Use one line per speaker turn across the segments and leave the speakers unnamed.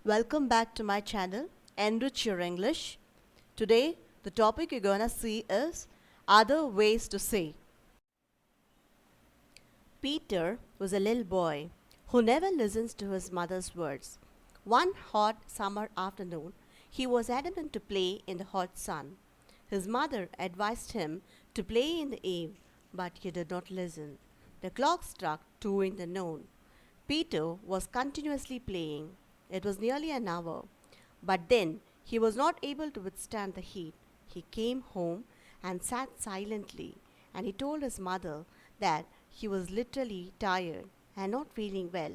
Welcome back to my channel, Enrich Your English. Today, the topic you're gonna see is other ways to say. Peter was a little boy who never listens to his mother's words. One hot summer afternoon, he was adamant to play in the hot sun. His mother advised him to play in the eve, but he did not listen. The clock struck 2 in the noon. Peter was continuously playing. It was nearly an hour. But then he was not able to withstand the heat. He came home and sat silently, and he told his mother that he was literally tired and not feeling well.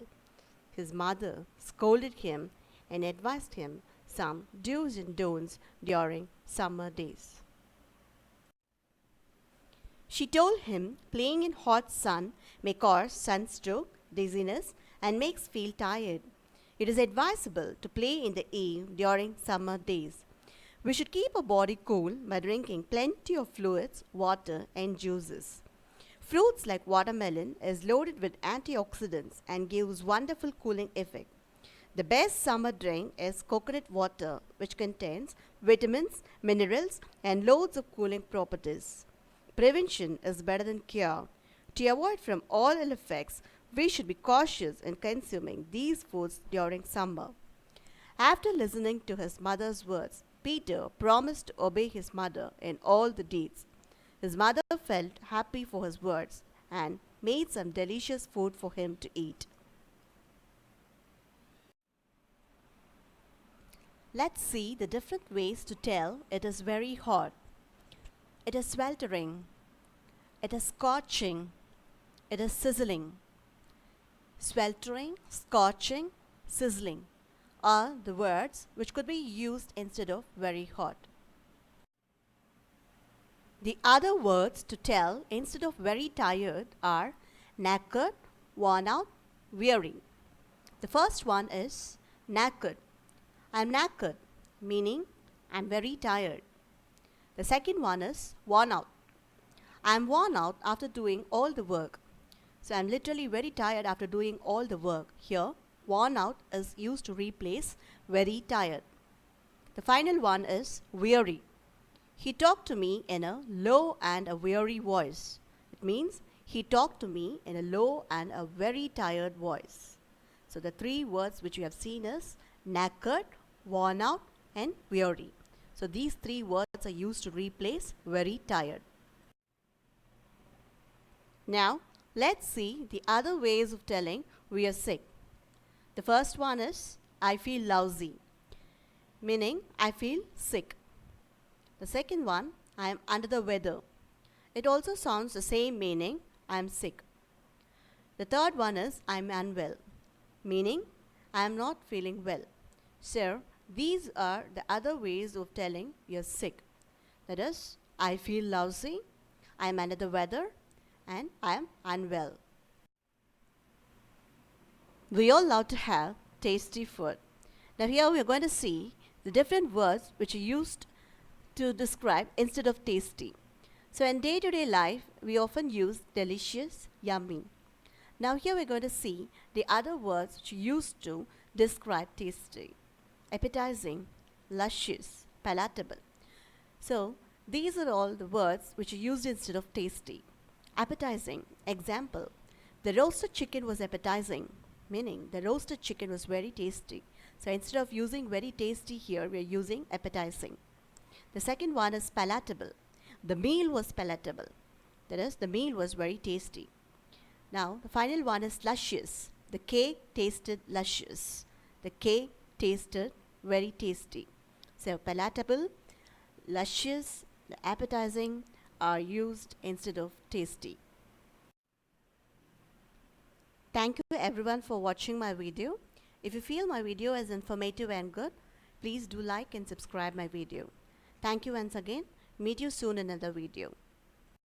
His mother scolded him and advised him some do's and don'ts during summer days. She told him playing in hot sun may cause sunstroke, dizziness, and makes feel tired. It is advisable to play in the eve during summer days. We should keep our body cool by drinking plenty of fluids, water, and juices. Fruits like watermelon is loaded with antioxidants and gives wonderful cooling effect. The best summer drink is coconut water, which contains vitamins, minerals, and loads of cooling properties. Prevention is better than cure. To avoid from all ill effects, we should be cautious in consuming these foods during summer. After listening to his mother's words, Peter promised to obey his mother in all the deeds. His mother felt happy for his words and made some delicious food for him to eat. Let's see the different ways to tell it is very hot. It is sweltering. It is scorching. It is sizzling. Sweltering, scorching, sizzling are the words which could be used instead of very hot. The other words to tell instead of very tired are knackered, worn out, weary. The first one is knackered. I'm knackered, meaning I'm very tired. The second one is worn out. I'm worn out after doing all the work. So I'm literally very tired after doing all the work. Here, worn out is used to replace very tired. The final one is weary. He talked to me in a low and a weary voice. It means he talked to me in a low and a very tired voice. So the three words which you have seen is knackered, worn out, and weary. So these three words are used to replace very tired. Now, let's see the other ways of telling we are sick. The first one is I feel lousy, meaning I feel sick. The second one, I am under the weather. It also sounds the same meaning, I am sick. The third one is I am unwell, meaning I am not feeling well. So, these are the other ways of telling you're sick. That is, I feel lousy, I am under the weather, and I am unwell. We all love to have tasty food. Now here we are going to see the different words which are used to describe instead of tasty. So in day-to-day life, we often use delicious, yummy. Now here we're going to see the other words which are used to describe tasty. Appetizing, luscious, palatable. So these are all the words which are used instead of tasty. Appetizing. Example, the roasted chicken was appetizing, meaning the roasted chicken was very tasty. So instead of using very tasty here, we are using appetizing. The second one is palatable. The meal was palatable. That is, the meal was very tasty. Now, the final one is luscious. The cake tasted luscious. The cake tasted very tasty. So palatable, luscious, appetizing are used instead of tasty. Thank you everyone for watching my video. If you feel my video is informative and good, please do like and subscribe my video. Thank you once again. Meet you soon in another video.